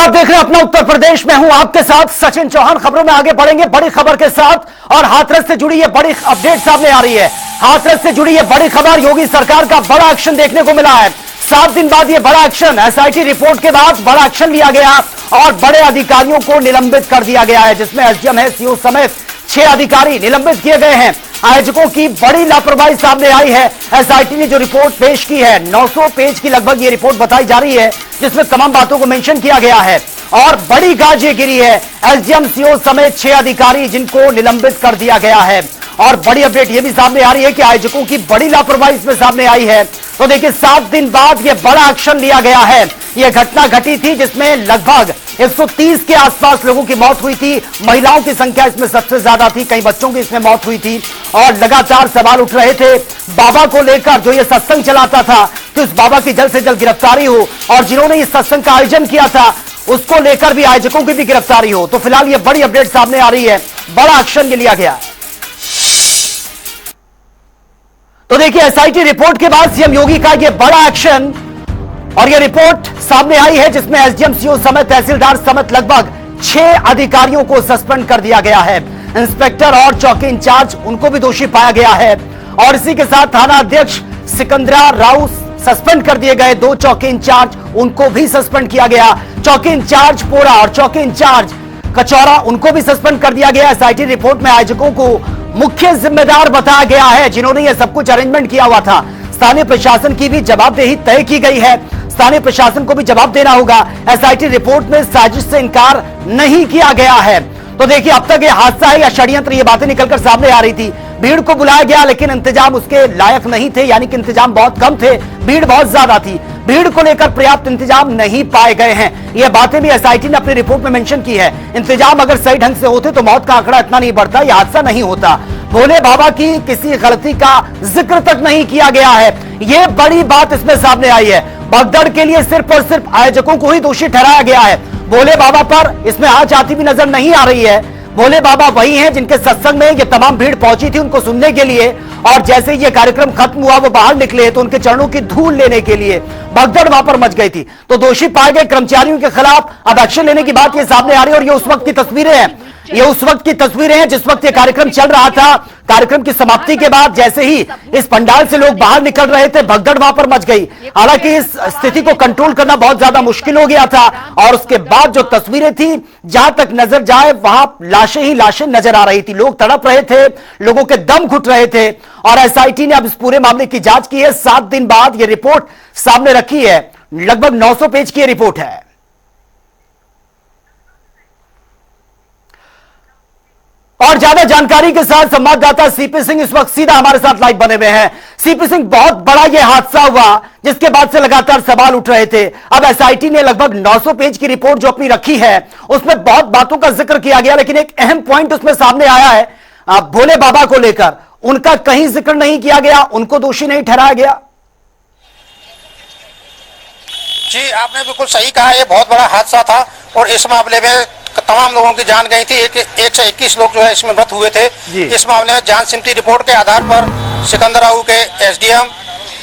आप देख रहे हैं अपना उत्तर प्रदेश में हूं आपके साथ सचिन चौहान। खबरों में आगे बढ़ेंगे बड़ी खबर के साथ और हाथरस से जुड़ी यह बड़ी अपडेट सामने आ रही है। हाथरस से जुड़ी यह बड़ी खबर, योगी सरकार का बड़ा एक्शन देखने को मिला है। 7 दिन बाद यह बड़ा एक्शन, एसआईटी रिपोर्ट के बाद बड़ा एक्शन लिया गया और बड़े अधिकारियों को निलंबित कर दिया गया है, जिसमें एसडीएम है, सीओ समेत 6 अधिकारी निलंबित किए गए हैं। आयोजकों की बड़ी लापरवाही सामने आई है। एसआईटी ने जो रिपोर्ट पेश की है, 900 पेज की लगभग ये रिपोर्ट बताई जा रही है, जिसमें तमाम बातों को मेंशन किया गया है और बड़ी गाज ये गिरी है। एसडीएम, सीओ समेत 6 अधिकारी जिनको निलंबित कर दिया गया है और बड़ी अपडेट ये भी सामने आ रही है कि आयोजकों की बड़ी लापरवाही इसमें सामने आई है। तो देखिए, 7 दिन बाद यह बड़ा एक्शन लिया गया है। यह घटना घटी थी जिसमें लगभग 130 के आसपास लोगों की मौत हुई थी। महिलाओं की संख्या इसमें सबसे ज्यादा थी, कई बच्चों की इसमें मौत हुई थी और लगातार सवाल उठ रहे थे बाबा को लेकर। जो ये सत्संग चलाता था कि उस बाबा की जल्द से जल्द गिरफ्तारी हो और जिन्होंने इस सत्संग का आयोजन किया था उसको लेकर भी आयोजकों की भी गिरफ्तारी हो। तो फिलहाल यह बड़ी अपडेट सामने आ रही है, बड़ा एक्शन लिया गया। तो देखिए, एसआईटी रिपोर्ट के बाद सीएम योगी का यह बड़ा एक्शन और यह रिपोर्ट सामने आई है, जिसमें एसडीएम, सीओ समेत तहसीलदार समेत लगभग 6 अधिकारियों को सस्पेंड कर दिया गया है। इंस्पेक्टर और चौकी इंचार्ज, उनको भी दोषी पाया गया है और इसी के साथ थाना अध्यक्ष सिकंदरा राव सस्पेंड कर दिए गए। 2 चौकी इंचार्ज, उनको भी सस्पेंड किया गया। चौकी इंचार्ज पोड़ा और चौकी इंचार्ज कचौरा, उनको भी सस्पेंड कर दिया गया। एसआईटी रिपोर्ट में आयोजकों को मुख्य जिम्मेदार बताया गया है, जिन्होंने यह सब कुछ अरेंजमेंट किया हुआ था। स्थानीय प्रशासन की भी जवाबदेही तय की गई है, स्थानीय प्रशासन को भी जवाब देना होगा। एसआईटी रिपोर्ट में साजिश से इनकार नहीं किया गया है। तो देखिए, अब तक ये हादसा है या षड्यंत्र, ये बातें निकलकर सामने आ रही थी। भीड़ को बुलाया गया लेकिन इंतजाम उसके लायक नहीं थे, यानी कि इंतजाम बहुत कम थे, भीड़ बहुत ज्यादा थी। भीड़ को लेकर पर्याप्त इंतजाम नहीं पाए गए हैं, ये बातें भी एसआईटी ने अपनी रिपोर्ट में मेंशन की है। इंतजाम अगर सही ढंग से होते तो मौत का आंकड़ा इतना नहीं बढ़ता, यह हादसा नहीं होता। भोले बाबा की किसी गलती का जिक्र तक नहीं किया गया है, यह बड़ी बात इसमें सामने आई है। भगदड़ के लिए सिर्फ और सिर्फ आयोजकों को ही दोषी ठहराया गया है। भोले बाबा पर इसमें आंच आती भी नजर नहीं आ रही है। भोले बाबा वही हैं जिनके सत्संग में ये तमाम भीड़ पहुंची थी उनको सुनने के लिए, और जैसे ये कार्यक्रम खत्म हुआ वो बाहर निकले तो उनके चरणों की धूल लेने के लिए भगदड़ वहां पर मच गई थी। तो दोषी पाए गए कर्मचारियों के खिलाफ अब एक्शन लेने की बात ये सामने आ रही है और ये उस वक्त की तस्वीरें हैं, ये उस वक्त की तस्वीरें हैं जिस वक्त ये कार्यक्रम चल रहा था। कार्यक्रम की समाप्ति के बाद जैसे ही इस पंडाल से लोग बाहर निकल रहे थे, भगदड़ वहां पर मच गई। हालांकि इस स्थिति को कंट्रोल करना बहुत ज्यादा मुश्किल हो गया था और उसके बाद जो तस्वीरें थी, जहां तक नजर जाए वहां लाशें ही लाशें नजर आ रही थी। लोग तड़प रहे थे, लोगों के दम घुट रहे थे और एसआईटी ने अब इस पूरे मामले की जांच की है। 7 दिन बाद यह रिपोर्ट सामने रखी है, लगभग 900 पेज की रिपोर्ट है। और ज्यादा जानकारी के साथ संवाददाता सीपी सिंह इस वक्त सीधा हमारे साथ लाइव बने हुए हैं। सीपी सिंह, बहुत बड़ा यह हादसा हुआ जिसके बाद से लगातार सवाल उठ रहे थे। अब एसआईटी ने लगभग 900 पेज की रिपोर्ट जो अपनी रखी है उसमें बहुत बातों का जिक्र किया गया, लेकिन एक अहम पॉइंट उसमें सामने आया है भोले बाबा को लेकर। उनका कहीं जिक्र नहीं किया गया, उनको दोषी नहीं ठहराया गया। जी, आपने बिल्कुल सही कहा, यह बहुत बड़ा हादसा था और इस मामले में तमाम लोगों की जान गई थी। 121 लोग जो है इसमें मृत हुए थे। इस मामले में जांच समिति रिपोर्ट के आधार पर सिकंदराऊ के एसडीएम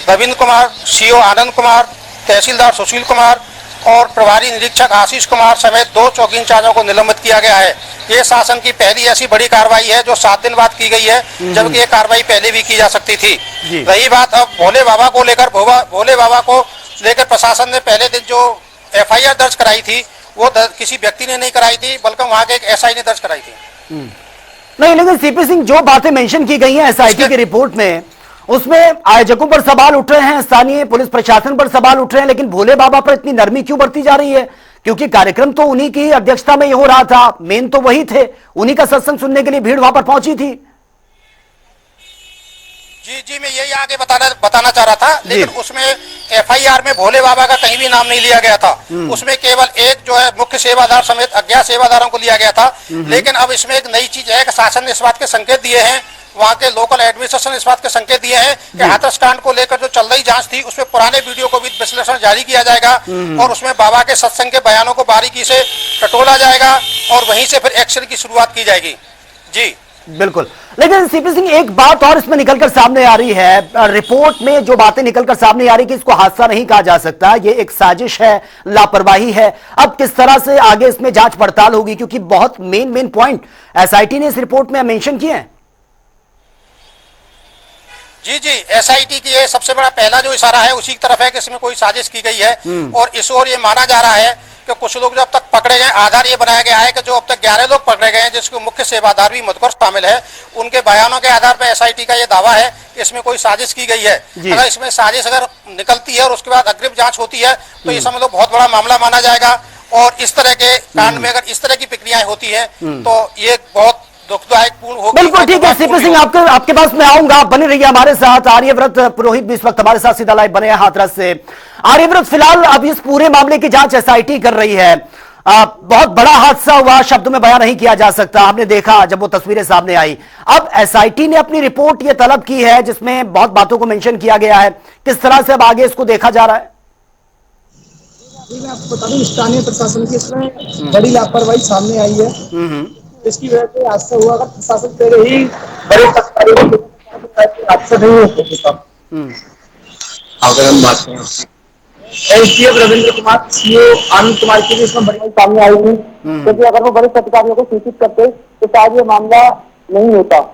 रविंद्र कुमार, सीओ आनंद कुमार, तहसीलदार सुशील कुमार और प्रभारी निरीक्षक आशीष कुमार समेत 2 चौकी इंचार्जों को निलंबित किया गया है। ये शासन की पहली ऐसी बड़ी कार्रवाई है जो 7 दिन बाद की गई है, जबकि ये कार्रवाई पहले भी की जा सकती थी। रही बात अब भोले बाबा को लेकर, भोले बाबा को लेकर प्रशासन ने पहले दिन जो एफआईआर दर्ज कराई थी वो किसी व्यक्ति ने नहीं कराई थी, बल्कि वहां के एक एसआई ने दर्ज कराई थी। नहीं, लेकिन सीपी सिंह, जो बातें मेंशन की गई हैं एसआईटी की रिपोर्ट में, उसमें आयोजकों पर सवाल उठ रहे हैं, स्थानीय पुलिस प्रशासन पर सवाल उठ रहे हैं, लेकिन भोले बाबा पर इतनी नरमी क्यों बरती जा रही है? क्योंकि कार्यक्रम तो उन्हीं की अध्यक्षता में ही हो रहा था, मेन तो वही थे, उन्हीं का सत्संग सुनने के लिए भीड़ वहां पर पहुंची थी। जी, मैं यही आगे बताना चाह रहा था, लेकिन उसमें एफआईआर में भोले बाबा का कहीं भी नाम नहीं लिया गया था। उसमें केवल एक जो है मुख्य सेवादार समेत अज्ञात सेवादारों को लिया गया था। लेकिन अब इसमें एक नई चीज है कि शासन ने इस बात के संकेत दिए हैं, वहाँ के लोकल एडमिनिस्ट्रेशन ने इस बात के संकेत दिए हैं कि हाथरस कांड को लेकर जो चल रही जांच थी उसमें पुराने वीडियो को भी विश्लेषण जारी किया जाएगा और उसमें बाबा के सत्संग के बयानों को बारीकी से टटोला जाएगा और वहीं से फिर एक्शन की शुरुआत की जाएगी। जी, बिल्कुल। लेकिन सीपी सिंह, एक बात और इसमें निकलकर सामने आ रही है, रिपोर्ट में जो बातें निकलकर सामने आ रही कि इसको हादसा नहीं कहा जा सकता, ये एक साजिश है, लापरवाही है। अब किस तरह से आगे इसमें जांच पड़ताल होगी, क्योंकि बहुत मेन पॉइंट एसआईटी ने इस रिपोर्ट में मेंशन किए हैं। जी जी, एसआईटी की ये सबसे बड़ा पहला जो इशारा है उसी की तरफ है कि इसमें कोई साजिश की गई है। और इस ओर ये माना जा रहा है कि कुछ लोग जो अब तक पकड़े गए, आधार ये बनाया गया है कि जो अब तक 11 लोग पकड़े गए हैं जिसके मुख्य सेवादार भी मधुकर शामिल है, उनके बयानों के आधार पर एसआईटी का ये दावा है कि इसमें कोई साजिश की गई है। अगर इसमें साजिश अगर निकलती है और उसके बाद अग्रिम जांच होती है तो ये समझ लो बहुत बड़ा मामला माना जाएगा। और इस तरह के कांड में अगर इस तरह की प्रक्रियाएं होती है तो ये बहुत दुखदायक पूर्ण होगी। बिल्कुल ठीक है सीपी सिंह, आपके पास मैं आऊंगा, आप बने रहिए हमारे साथ। आर्यव्रत पुरोहित भी इस वक्त हमारे साथ सीधा लाइव बने हैं हाथरस से। आर्यव्रत, फिलहाल अब इस पूरे मामले की जांच एसआईटी कर रही है। बहुत बड़ा हादसा हुआ, शब्दों में बयान नहीं किया जा सकता, हमने देखा जब वो तस्वीरें सामने आई। अब एसआईटी ने अपनी रिपोर्ट ये तलब की है जिसमें बहुत बातों को मेंशन किया गया है, किस तरह से अब आगे इसको देखा जा रहा है? मैं आपको बता दूं, स्थानीय प्रशासन की इसमें बड़ी लापरवाही सामने आई है। इसकी वजह से हादसा हुआ। अगर प्रशासन पहले ही बड़े हादसा नहीं होता। अगर हम बात करें एसडीएम रविंद्र कुमार, सीओ आनंद कुमार की भी इसमें बड़ी सामने आई थी, क्योंकि अगर वो बड़े अधिकारियों को सूचित करते तो शायद ये मामला नहीं होता।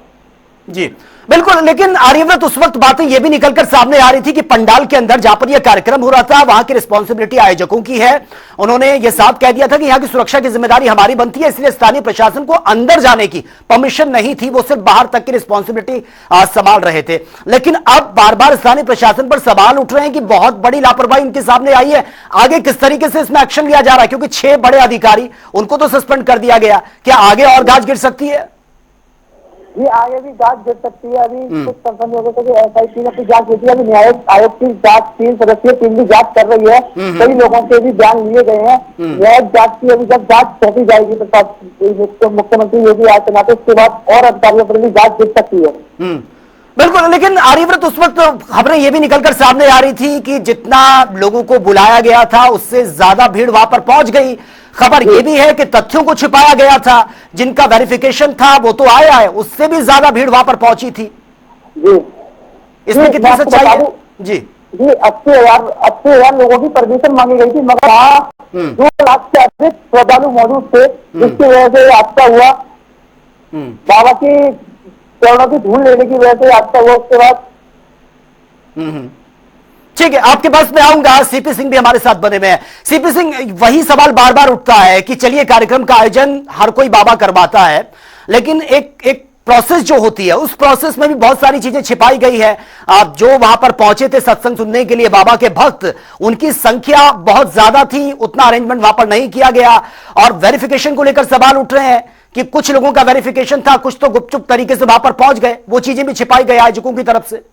जी बिल्कुल। लेकिन आर्यव्रत, उस वक्त बातें यह भी निकलकर सामने आ रही थी कि पंडाल के अंदर जहां पर यह कार्यक्रम हो रहा था वहां की रिस्पॉन्सिबिलिटी आयोजकों की है। उन्होंने यह साफ कह दिया था कि यहां की सुरक्षा की जिम्मेदारी हमारी बनती है, इसलिए स्थानीय प्रशासन को अंदर जाने की परमिशन नहीं थी, वो सिर्फ बाहर तक की रिस्पॉन्सिबिलिटी संभाल रहे थे। लेकिन अब बार बार स्थानीय प्रशासन पर सवाल उठ रहे हैं कि बहुत बड़ी लापरवाही उनके सामने आई है। आगे किस तरीके से इसमें एक्शन लिया जा रहा है, क्योंकि 6 बड़े अधिकारी, उनको तो सस्पेंड कर दिया गया, क्या आगे और गाज गिर सकती है? ये आगे भी जांच गिर सकती है। अभी कुछ कंपनी एसआईटी ने अपनी जांच की है, अभी न्यायिक आयोग की जांच 3 सदस्यीय टीम भी जांच कर रही है। कई लोगों के भी बयान लिए गए हैं। न्यायिक जांच की अभी जब जांच सौंपी जाएगी तो मुख्यमंत्री योगी आदित्यनाथ, उसके बाद और अधिकारियों पर भी जांच गिर सकती है। बिल्कुल। लेकिन आर्यव्रत, उस वक्त खबरें यह भी निकलकर सामने आ रही थी कि जितना लोगों को बुलाया गया था उससे ज्यादा भीड़ वहां पर पहुंच गई। खबर यह भी है कि तथ्यों को छिपाया गया था, जिनका वेरिफिकेशन था वो तो आया है, उससे भी ज्यादा भीड़ वहां पर पहुंची थी। जी, इसमें कितनी सच्चाई है? जी जी, 80,000 लोगों की परमिशन मांगी गई थी, मगर 2 लाख से अधिक श्रद्धालु मौजूद थे, जिसकी वजह से हादसा हुआ। बाबा की चरणों की धूल लेने की वजह से हादसा हुआ। उसके बाद ठीक है, आपके पास में आऊंगा। सीपी सिंह भी हमारे साथ बने हुए हैं। सीपी सिंह, वही सवाल बार बार उठता है कि चलिए कार्यक्रम का आयोजन हर कोई बाबा करवाता है, लेकिन एक प्रोसेस जो होती है उस प्रोसेस में भी बहुत सारी चीजें छिपाई गई है। आप जो वहां पर पहुंचे थे सत्संग सुनने के लिए, बाबा के भक्त, उनकी संख्या बहुत ज्यादा थी, उतना अरेंजमेंट वहां पर नहीं किया गया। और वेरिफिकेशन को लेकर सवाल उठ रहे हैं कि कुछ लोगों का वेरिफिकेशन था, कुछ तो गुपचुप तरीके से वहां पर पहुंच गए, वो चीजें भी छिपाई गई आयोजकों की तरफ से।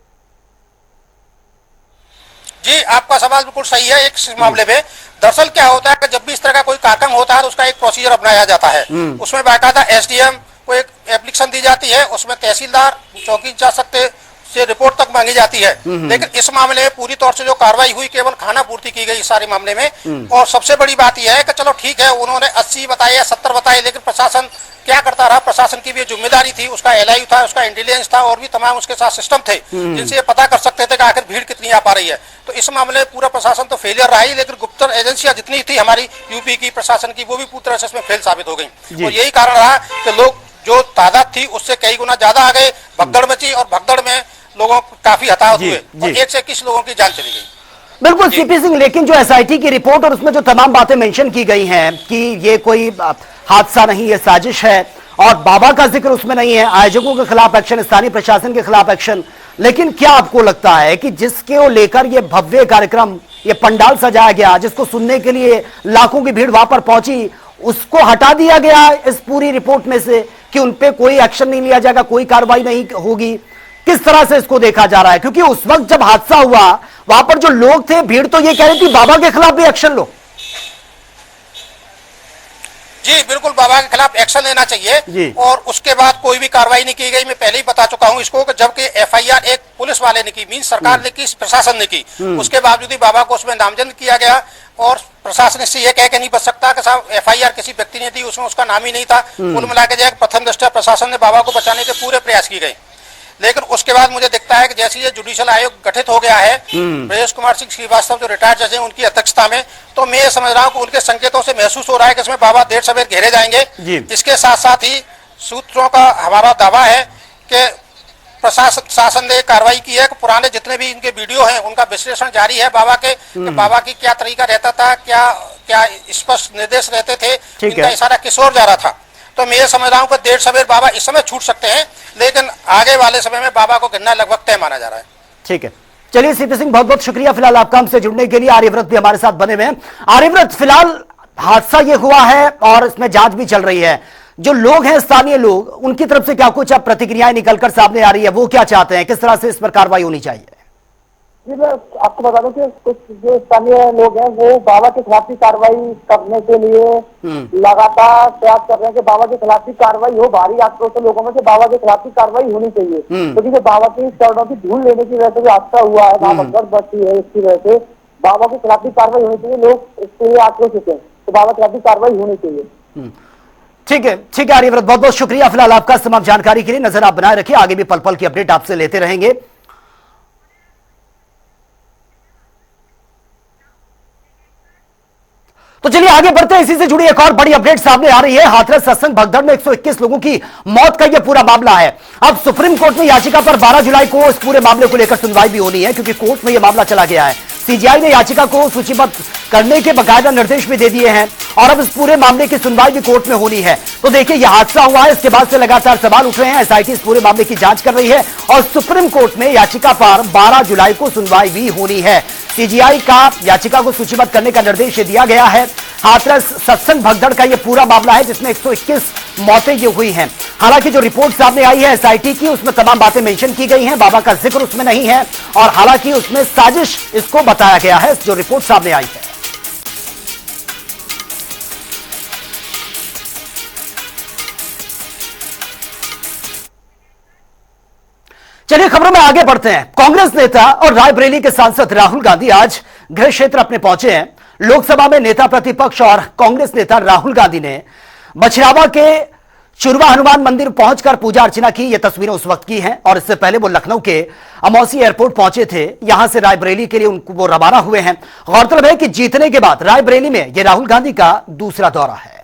जी, आपका सवाल बिल्कुल सही है। एक मामले में दरअसल क्या होता है कि जब भी इस तरह का कोई कार्यक्रम होता है तो उसका एक प्रोसीजर अपनाया जाता है। उसमें बाकायदा एसडीएम को एक एप्लीकेशन दी जाती है, उसमें तहसीलदार, चौकी जा सकते से रिपोर्ट तक मांगी जाती है। लेकिन इस मामले में पूरी तौर से जो कार्रवाई हुई केवल खाना पूर्ति की गई इस सारे मामले में। और सबसे बड़ी बात यह है कि चलो ठीक है, उन्होंने 80 बताए या 70 बताए, लेकिन प्रशासन क्या करता रहा? प्रशासन की भी जिम्मेदारी थी, उसका एलआईयू था, उसका इंटेलिजेंस था, और भी तमाम उसके साथ सिस्टम थे जिनसे ये पता कर सकते थे कि आखिर भीड़ कितनी आ पा रही है। तो इस मामले में पूरा प्रशासन तो फेलियर रहा ही, लेकिन गुप्तचर एजेंसियां जितनी थी हमारी यूपी की प्रशासन की, वो भी पूरी तरह से इसमें फेल साबित हो गई। और यही कारण रहा कि लोग जो तादाद थी उससे कई गुना ज्यादा आ गए, भगदड़ मची, और भगदड़ में लोगों काफी हताहत हुए और 1 से 21 लोगों की जान चली गई। बिल्कुल सीपी सिंह, लेकिन जो एसआईटी की रिपोर्ट और उसमें जो तमाम बातें मेंशन की गई हैं कि ये कोई हादसा नहीं, ये साजिश है, और बाबा का जिक्र उसमें नहीं है, आयोजकों के खिलाफ एक्शन, स्थानीय प्रशासन के खिलाफ एक्शन। लेकिन क्या आपको लगता है कि जिसके लेकर ये भव्य कार्यक्रम, ये पंडाल सजाया गया, जिसको सुनने के लिए लाखों की भीड़ वहां पर पहुंची, उसको हटा दिया गया इस पूरी रिपोर्ट में से कि उनपे कोई एक्शन नहीं लिया जाएगा, कोई कार्रवाई नहीं होगी? किस तरह से इसको देखा जा रहा है? क्योंकि उस वक्त जब हादसा हुआ वहां पर जो लोग थे, भीड़ तो ये कह रही थी बाबा के खिलाफ भी एक्शन लो। जी बिल्कुल, बाबा के खिलाफ एक्शन लेना चाहिए, और उसके बाद कोई भी कार्रवाई नहीं की गई। मैं पहले ही बता चुका हूं इसको कि जबकि एफआईआर एक पुलिस वाले ने की, मीन सरकार ने की, प्रशासन ने की, उसके बावजूद भी बाबा को उसमें नामजद किया गया। और प्रशासन इससे ये कह के नहीं बच सकता कि साहब FIR किसी व्यक्ति ने दी, उसमें उसका नाम ही नहीं था। कुल मिला के जो प्रथम दृष्टया प्रशासन ने बाबा को बचाने के पूरे प्रयास किए गए, लेकिन उसके बाद मुझे दिखता है कि जैसे ये जुडिशियल आयोग गठित हो गया है ब्रजेश कुमार सिंह श्रीवास्तव जो रिटायर्ड जज हैं उनकी अध्यक्षता में, तो मैं ये समझ रहा हूँ कि उनके संकेतों से महसूस हो रहा है कि इसमें बाबा देर सवेर घेरे जाएंगे। इसके साथ साथ ही सूत्रों का हमारा दावा है कि प्रशासन ने कार्रवाई की है कि पुराने जितने भी इनके वीडियो हैं उनका विश्लेषण जारी है बाबा के, बाबा की क्या तरीका रहता था, क्या क्या स्पष्ट निर्देश रहते थे, इनका इशारा किस ओर जा रहा था। तो मैं ये समझ रहा हूँ कि देर सवेर बाबा इस समय छूट सकते हैं, लेकिन आगे वाले समय में बाबा को गिरना लगभग तय माना जा रहा है। ठीक है, चलिए सीपी सिंह बहुत बहुत शुक्रिया फिलहाल आपका हमसे जुड़ने के लिए। आर्यव्रत भी हमारे साथ बने हुए हैं। आर्यव्रत, फिलहाल हादसा ये हुआ है और इसमें जांच भी चल रही है। जो लोग हैं, स्थानीय लोग, उनकी तरफ से क्या कुछ अब प्रतिक्रियाएं निकलकर सामने आ रही है, वो क्या चाहते हैं, किस तरह से इस पर कार्रवाई होनी चाहिए? जी मैं आपको बता दूं कि कुछ जो स्थानीय लोग हैं वो बाबा के खिलाफ भी कार्रवाई करने के लिए लगातार प्रयास कर रहे हैं कि बाबा के खिलाफ भी कार्रवाई हो। भारी आक्रोश लोगों में से बाबा के खिलाफ भी कार्रवाई होनी चाहिए, क्योंकि तो बाबा की चरणों की धूल लेने की वजह से भी हादसा हुआ है, नामकद बची है, इसकी वजह से बाबा के खिलाफ भी कार्रवाई होनी चाहिए। लोग इसके लिए आक्रोशित है, तो बाबा के खिलाफ भी कार्रवाई होनी चाहिए। ठीक है आर्यव्रत, बहुत बहुत शुक्रिया फिलहाल आपका तमाम जानकारी के लिए। नजर आप बनाए रखिए, आगे भी पल पल की अपडेट आपसे लेते रहेंगे। तो चलिए आगे बढ़ते हैं, इसी से जुड़ी एक और बड़ी अपडेट सामने आ रही है। हाथरस सत्संग भगदड़ में 121 लोगों की मौत का यह पूरा मामला है। अब सुप्रीम कोर्ट में याचिका पर 12 जुलाई को इस पूरे मामले को लेकर सुनवाई भी होनी है, क्योंकि कोर्ट में यह मामला चला गया है। सीजीआई ने याचिका को सूचीबद्ध करने के बाकायदा निर्देश भी दे दिए हैं और अब इस पूरे मामले की सुनवाई भी कोर्ट में होनी है। तो देखिए, यह हादसा हुआ है, इसके बाद से लगातार सवाल उठ रहे हैं। एसआईटी इस पूरे मामले की जांच कर रही है और सुप्रीम कोर्ट में याचिका पर 12 जुलाई को सुनवाई भी होनी है। सीजीआई का याचिका को सूचीबद्ध करने का निर्देश दिया गया है। हाथरस सत्संग भगदड़ का यह पूरा मामला है जिसमें 121 मौतें ये हुई हैं। हालांकि जो रिपोर्ट सामने आई है एसआईटी की, उसमें तमाम बातें मेंशन की गई हैं, बाबा का जिक्र उसमें नहीं है और हालांकि उसमें साजिश इसको बताया गया है, जो रिपोर्ट सामने आई है। चलिए खबरों में आगे बढ़ते हैं। कांग्रेस नेता और रायबरेली के सांसद राहुल गांधी आज गृह क्षेत्र अपने पहुंचे हैं। लोकसभा में नेता प्रतिपक्ष और कांग्रेस नेता राहुल गांधी ने मछरावा के चुरवा हनुमान मंदिर पहुंचकर पूजा अर्चना की। ये तस्वीरें उस वक्त की हैं और इससे पहले वो लखनऊ के अमौसी एयरपोर्ट पहुंचे थे। यहां से रायबरेली के लिए उनको वो रवाना हुए हैं। गौरतलब है कि जीतने के बाद रायबरेली में यह राहुल गांधी का दूसरा दौरा है।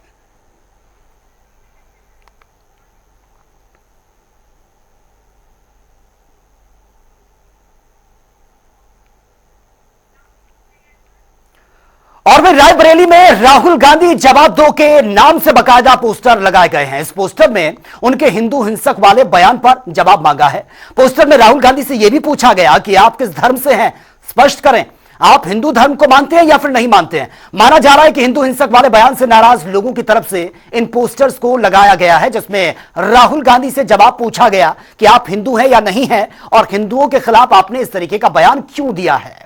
और वे रायबरेली में राहुल गांधी जवाब दो के नाम से बाकायदा पोस्टर लगाए गए हैं। इस पोस्टर में उनके हिंदू हिंसक वाले बयान पर जवाब मांगा है। पोस्टर में राहुल गांधी से यह भी पूछा गया कि आप किस धर्म से हैं, स्पष्ट करें, आप हिंदू धर्म को मानते हैं या फिर नहीं मानते हैं। माना जा रहा है कि हिंदू हिंसक वाले बयान से नाराज लोगों की तरफ से इन पोस्टर्स को लगाया गया है, जिसमें राहुल गांधी से जवाब पूछा गया कि आप हिंदू हैं या नहीं हैं और हिंदुओं के खिलाफ आपने इस तरीके का बयान क्यों दिया है।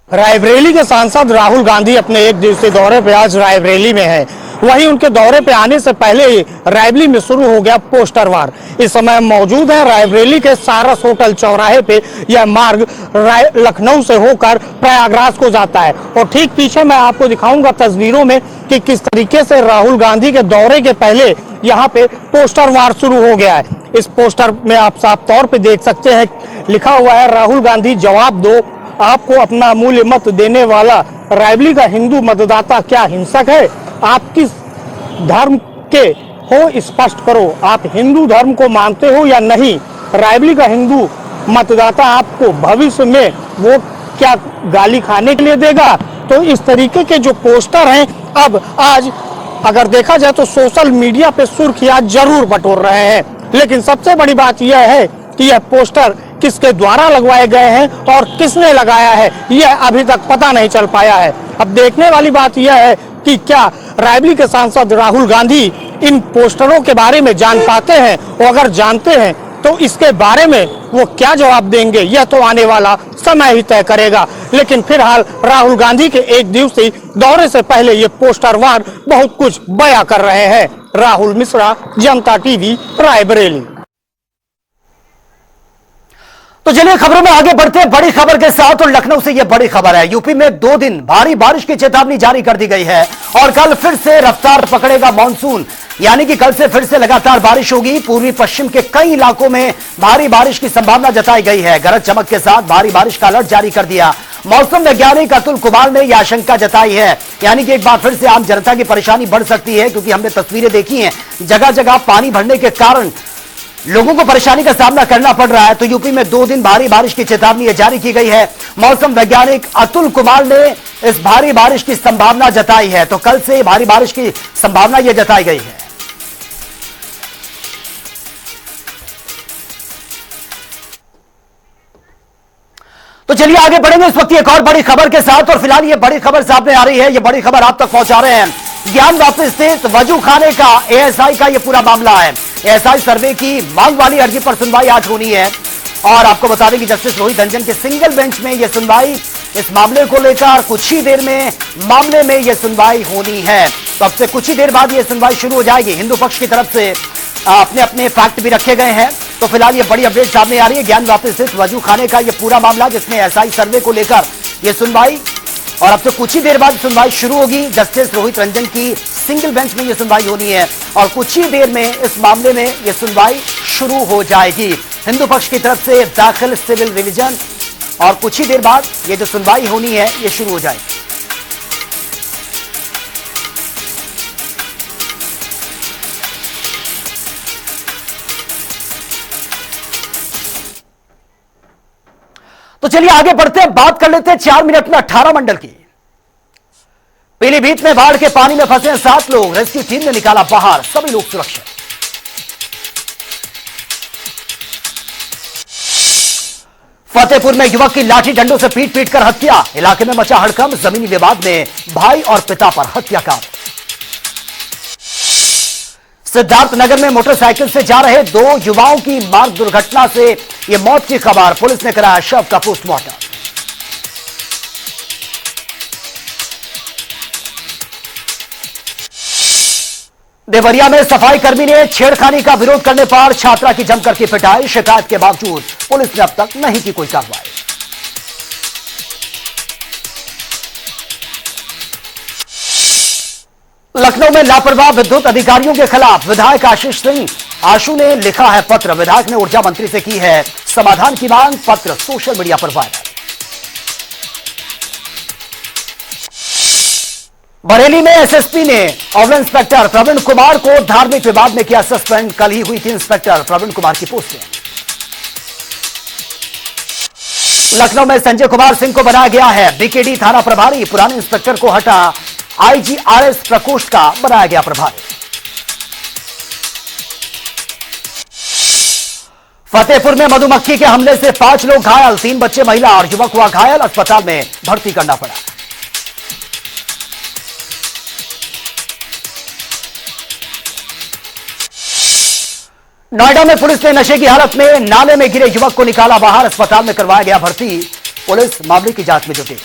रायबरेली के सांसद राहुल गांधी अपने एक दिवसीय दौरे पे आज रायबरेली में है। वहीं उनके दौरे पे आने से पहले ही रायबरेली में शुरू हो गया पोस्टर वार। इस समय मौजूद है रायबरेली के सारस होटल चौराहे पे। यह मार्ग लखनऊ से होकर प्रयागराज को जाता है और ठीक पीछे मैं आपको दिखाऊंगा तस्वीरों में कि किस तरीके से राहुल गांधी के दौरे के पहले यहाँ पे पोस्टर वार शुरू हो गया है। इस पोस्टर में आप साफ तौर पे देख सकते हैं, लिखा हुआ है राहुल गांधी जवाब दो, आपको अपना मूल्य मत देने वाला रायबरेली का हिंदू मतदाता क्या हिंसक है, आप किस धर्म के हो स्पष्ट करो, आप हिंदू धर्म को मानते हो या नहीं, रायबरेली का हिंदू मतदाता आपको भविष्य में वो क्या गाली खाने के लिए देगा। तो इस तरीके के जो पोस्टर हैं अब आज अगर देखा जाए तो सोशल मीडिया पे सुर्खियां जरूर बटोर रहे हैं। लेकिन सबसे बड़ी बात यह है कि यह पोस्टर किसके द्वारा लगवाए गए हैं और किसने लगाया है, यह अभी तक पता नहीं चल पाया है। अब देखने वाली बात यह है कि क्या रायबरेली के सांसद राहुल गांधी इन पोस्टरों के बारे में जान पाते हैं और अगर जानते हैं तो इसके बारे में वो क्या जवाब देंगे, यह तो आने वाला समय ही तय करेगा। लेकिन फिलहाल राहुल गांधी के एक दिवसीय दौरे से पहले ये पोस्टर वार बहुत कुछ बयां कर रहे हैं। राहुल मिश्रा, जनता टीवी, रायबरेली। तो चलिए खबरों में आगे बढ़ते हैं बड़ी खबर के साथ। और लखनऊ से यह बड़ी खबर है, यूपी में 2 दिन भारी बारिश की चेतावनी जारी कर दी गई है और कल फिर से रफ्तार पकड़ेगा मॉनसून, यानी कि कल से फिर से लगातार बारिश होगी। पूर्वी पश्चिम के कई इलाकों में भारी बारिश की संभावना जताई गई है। गरज चमक के साथ भारी बारिश का अलर्ट जारी कर दिया। मौसम वैज्ञानिक अतुल कुमार ने यह आशंका जताई है, यानी कि एक बार फिर से आम जनता की परेशानी बढ़ सकती है, क्योंकि हमने तस्वीरें देखी हैं, जगह जगह पानी भरने के कारण लोगों को परेशानी का सामना करना पड़ रहा है। तो यूपी में 2 दिन भारी बारिश की चेतावनी जारी की गई है। मौसम वैज्ञानिक अतुल कुमार ने इस भारी बारिश की संभावना जताई है। तो कल से भारी बारिश की संभावना यह जताई गई है। तो चलिए आगे बढ़ेंगे इस वक्त एक और बड़ी खबर के साथ। और फिलहाल ये बड़ी खबर सामने आ रही है, ये बड़ी खबर आप तक पहुंचा रहे हैं ज्ञान वापस स्थित वजू खाने का एएसआई का ये पूरा मामला है। एएसआई सर्वे की मांग वाली अर्जी पर सुनवाई आज होनी है और आपको बता दें कि जस्टिस रोहित रंजन के सिंगल बेंच में यह सुनवाई इस मामले को लेकर कुछ ही देर में मामले में यह सुनवाई होनी है। तो अब से कुछ ही देर बाद यह सुनवाई शुरू हो जाएगी। हिंदू पक्ष की तरफ से अपने अपने फैक्ट भी रखे गए हैं। तो फिलहाल ये बड़ी अपडेट सामने आ रही है ज्ञान वापस स्थित वजू खाने का यह पूरा मामला, जिसमें एएसआई सर्वे को लेकर यह सुनवाई और अब से कुछ ही देर बाद सुनवाई शुरू होगी। जस्टिस रोहित रंजन की सिंगल बेंच में यह सुनवाई होनी है और कुछ ही देर में इस मामले में यह सुनवाई शुरू हो जाएगी। हिंदू पक्ष की तरफ से दाखिल सिविल रिवीजन और कुछ ही देर बाद यह जो सुनवाई होनी है यह शुरू हो जाएगी। तो चलिए आगे बढ़ते हैं, बात कर लेते हैं 4 मिनट में 18 मंडल की। पीलीभीत में बाढ़ के पानी में फंसे 7 लोग, रेस्क्यू टीम ने निकाला बाहर, सभी लोग सुरक्षित। फतेहपुर में युवक की लाठी डंडों से पीट पीट कर हत्या, इलाके में मचा हड़कंप, जमीनी विवाद में भाई और पिता पर हत्याकांड। सिद्धार्थनगर में मोटरसाइकिल से जा रहे 2 युवाओं की मार्ग दुर्घटना से यह मौत की खबर, पुलिस ने कराया शव का पोस्टमार्टम। देवरिया में सफाई कर्मी ने छेड़खानी का विरोध करने पर छात्रा की जमकर की पिटाई, शिकायत के बावजूद पुलिस ने अब तक नहीं की कोई कार्रवाई। लखनऊ में लापरवाह विद्युत अधिकारियों के खिलाफ विधायक आशीष सिंह आशु ने लिखा है पत्र, विधायक ने ऊर्जा मंत्री से की है समाधान की मांग, पत्र सोशल मीडिया पर वायरल। बरेली में एसएसपी ने ऑब इंस्पेक्टर प्रवीण कुमार को धार्मिक विवाद में किया सस्पेंड, कल ही हुई थी इंस्पेक्टर प्रवीण कुमार की पोस्टिंग। लखनऊ में संजय कुमार सिंह को बनाया गया है बीकेडी थाना प्रभारी, पुराने इंस्पेक्टर को हटा आईजीआरएस प्रकोष्ठ का बनाया गया प्रभारी। फतेहपुर में मधुमक्खी के हमले से 5 लोग घायल, 3 बच्चे, महिला और युवक हुआ घायल, अस्पताल में भर्ती करना पड़ा। नोएडा में पुलिस ने नशे की हालत में नाले में गिरे युवक को निकाला बाहर, अस्पताल में करवाया गया भर्ती, पुलिस मामले की जांच में जुटी।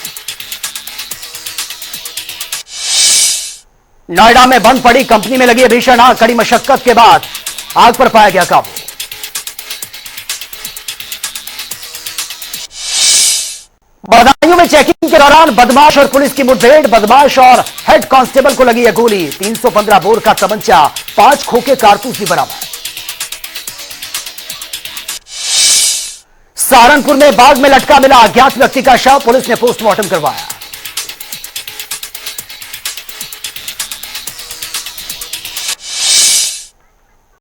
नोएडा में बंद पड़ी कंपनी में लगी भीषण आग, कड़ी मशक्कत के बाद आग पर पाया गया काबू। बदायूं में चेकिंग के दौरान बदमाश और पुलिस की मुठभेड़, बदमाश और हेड कांस्टेबल को लगी है गोली, 315 बोर का तमंचा, 5 खोखे कारतूस भी बरामद। सहारनपुर में बाग में लटका मिला अज्ञात व्यक्ति का शव, पुलिस ने पोस्टमार्टम करवाया।